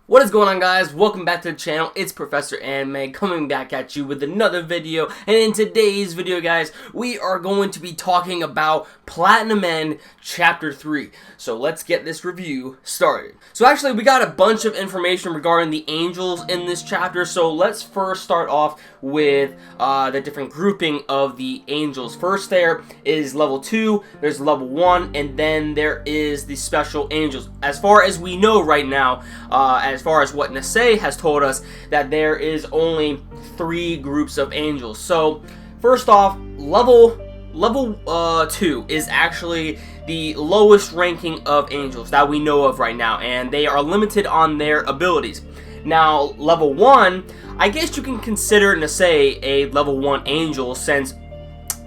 What is going on, guys? Welcome back to the channel. It's Professor Anime coming back at you with another video. And in today's video, guys, we are going to be talking about Platinum End Chapter 3. So let's get this review started. So actually, we got a bunch of information regarding the angels in this chapter. So let's first start off with the different grouping of the angels. First there is level 2, there's level 1, and then there is the special angels. As far as we know right now, as far as what Nisei has told us, that there is only 3 groups of angels. So first off, level 2 is actually the lowest ranking of angels that we know of right now, and they are limited on their abilities. Now level 1, I guess you can consider Nisei a level 1 angel, since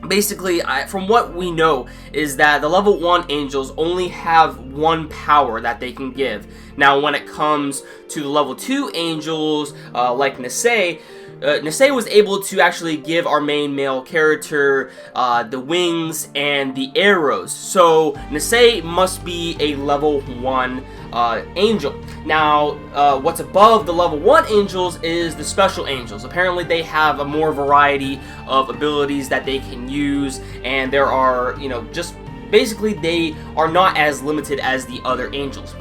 basically, from what we know, is that the level 1 angels only have one power that they can give. Now, when it comes to the level 2 angels, like Nisei, Nisei was able to actually give our main male character the wings and the arrows. So Nisei must be a level 1 angel. Now, what's above the level 1 angels is the special angels. Apparently they have a more variety of abilities that they can use, and there are, just basically they are not as limited as the other angels.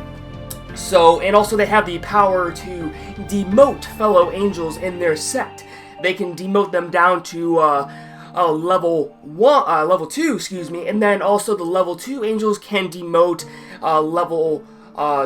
So, and also they have the power to demote fellow angels in their set. They can demote them down to level 2, excuse me, and then also the level 2 angels can demote level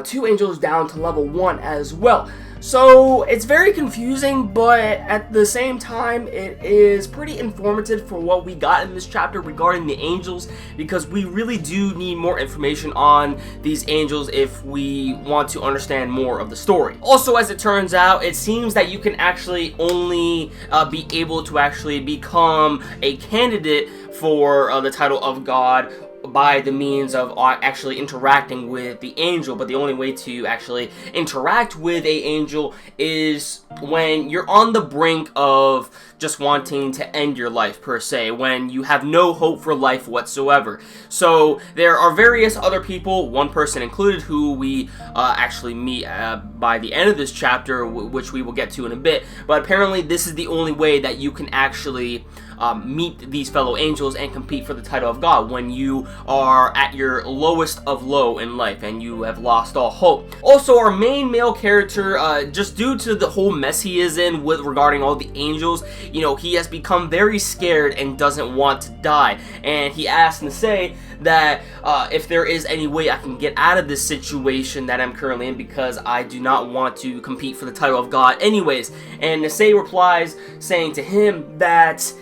2 angels down to level 1 as well. So it's very confusing, but at the same time it is pretty informative for what we got in this chapter regarding the angels, because we really do need more information on these angels if we want to understand more of the story. Also, as it turns out, it seems that you can actually only be able to actually become a candidate for the title of God by the means of actually interacting with the angel. But the only way to actually interact with a angel is when you're on the brink of just wanting to end your life, per se, when you have no hope for life whatsoever. So there are various other people, one person included, who we actually meet by the end of this chapter, which we will get to in a bit. But apparently this is the only way that you can actually meet these fellow angels and compete for the title of God, when you are at your lowest of low in life and you have lost all hope. Also, our main male character, just due to the whole mess he is in with regarding all the angels, he has become very scared and doesn't want to die, and he asks Nisei that if there is any way I can get out of this situation that I'm currently in, because I do not want to compete for the title of God anyways. And Nisei replies saying to him that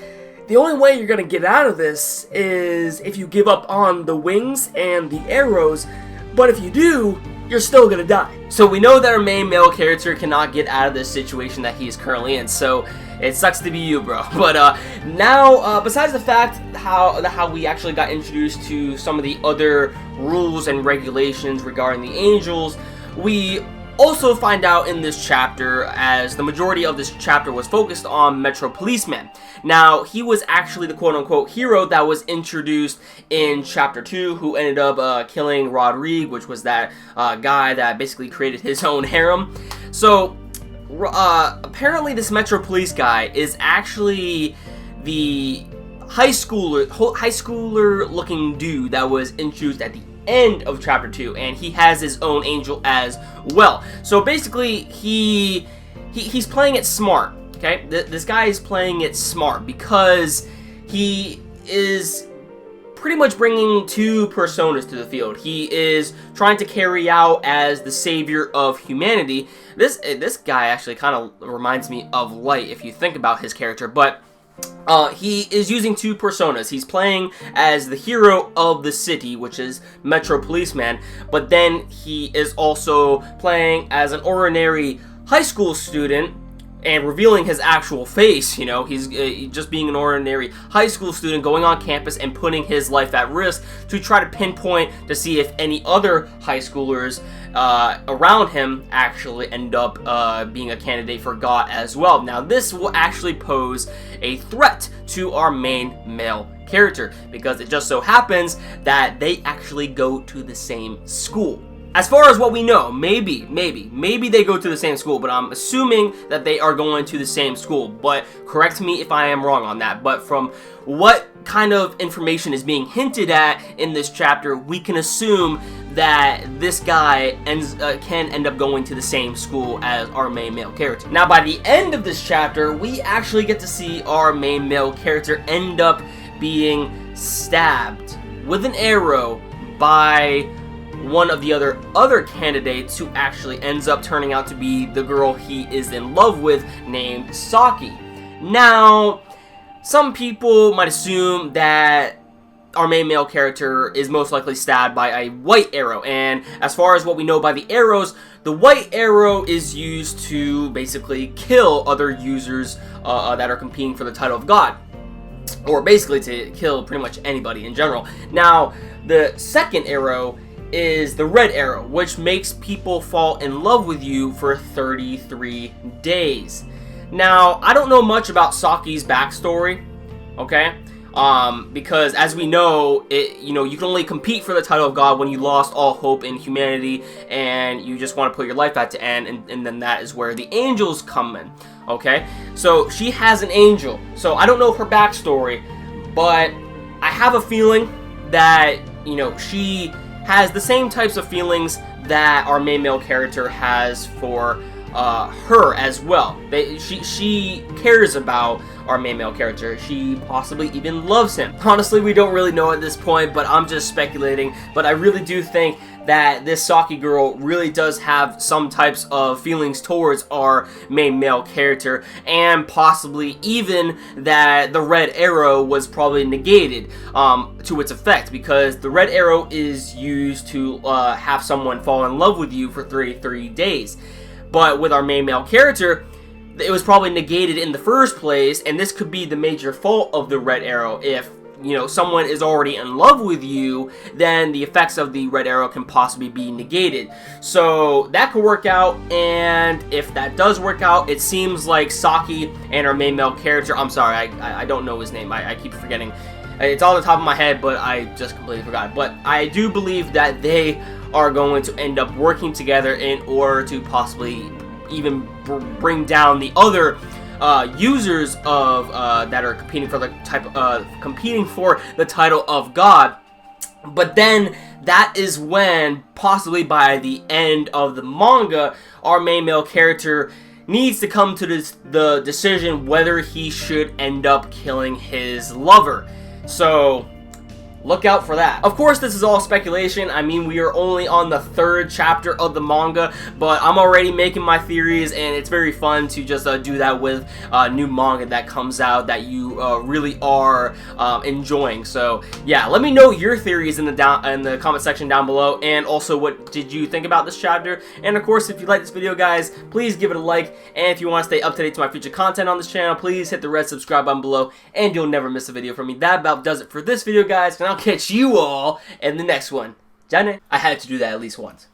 the only way you're gonna get out of this is if you give up on the wings and the arrows, but if you do, you're still gonna die. So we know that our main male character cannot get out of this situation that he is currently in, so it sucks to be you, bro. But now, besides the fact how we actually got introduced to some of the other rules and regulations regarding the angels, we also find out in this chapter, as the majority of this chapter was focused on Metro Policeman. Now, he was actually the quote-unquote hero that was introduced in Chapter 2, who ended up killing Rodrigue, which was that guy that basically created his own harem. So, apparently this Metro Police guy is actually the high schooler looking dude that was introduced at the end of Chapter 2, and he has his own angel as well. So basically, he's playing it smart. Okay, this guy is playing it smart because he is pretty much bringing 2 personas to the field. He is trying to carry out as the savior of humanity. This guy actually kind of reminds me of Light, if you think about his character, but he is using 2 personas. He's playing as the hero of the city, which is Metro Policeman, but then he is also playing as an ordinary high school student and revealing his actual face. He's just being an ordinary high school student going on campus and putting his life at risk to try to pinpoint to see if any other high schoolers around him actually end up being a candidate for God as well. Now, this will actually pose a threat to our main male character, because it just so happens that they actually go to the same school. As far as what we know, maybe they go to the same school, but I'm assuming that they are going to the same school. But correct me if I am wrong on that. But from what kind of information is being hinted at in this chapter, we can assume that this guy can end up going to the same school as our main male character. Now, by the end of this chapter, we actually get to see our main male character end up being stabbed with an arrow by one of the other candidates, who actually ends up turning out to be the girl he is in love with, named Saki. Now, some people might assume that our main male character is most likely stabbed by a white arrow, and as far as what we know by the arrows, the white arrow is used to basically kill other users that are competing for the title of God, or basically to kill pretty much anybody in general. Now, the second arrow is the red arrow, which makes people fall in love with you for 33 days. Now, I don't know much about Saki's backstory, okay? Because as we know, you can only compete for the title of God when you lost all hope in humanity and you just want to put your life at the end, and then that is where the angels come in, okay? So she has an angel. So I don't know her backstory, but I have a feeling that, she has the same types of feelings that our main male character has for her as well. She cares about our main male character. She possibly even loves him. Honestly, we don't really know at this point, but I'm just speculating. But I really do think that this Saki girl really does have some types of feelings towards our main male character, and possibly even that the red arrow was probably negated to its effect, because the red arrow is used to have someone fall in love with you for 33 days. But with our main male character, it was probably negated in the first place, and this could be the major fault of the red arrow. If, someone is already in love with you, then the effects of the red arrow can possibly be negated. So that could work out, and if that does work out, it seems like Saki and our main male character, I'm sorry, I don't know his name, I keep forgetting. It's on the top of my head, but I just completely forgot. But I do believe that they are going to end up working together in order to possibly even bring down the other users of that are competing for the title of God. But then that is when, possibly by the end of the manga, our main male character needs to come to the decision whether he should end up killing his lover. So look out for that. Of course, this is all speculation. I mean, we are only on the 3rd chapter of the manga, but I'm already making my theories, and it's very fun to just do that with new manga that comes out that you really are enjoying. So yeah, let me know your theories in the comment section down below, and also what did you think about this chapter. And of course, if you like this video, guys, please give it a like, and if you want to stay up to date to my future content on this channel, please hit the red subscribe button below, and you'll never miss a video from me. That about does it for this video, guys, and I'll catch you all in the next one. I had to do that at least once.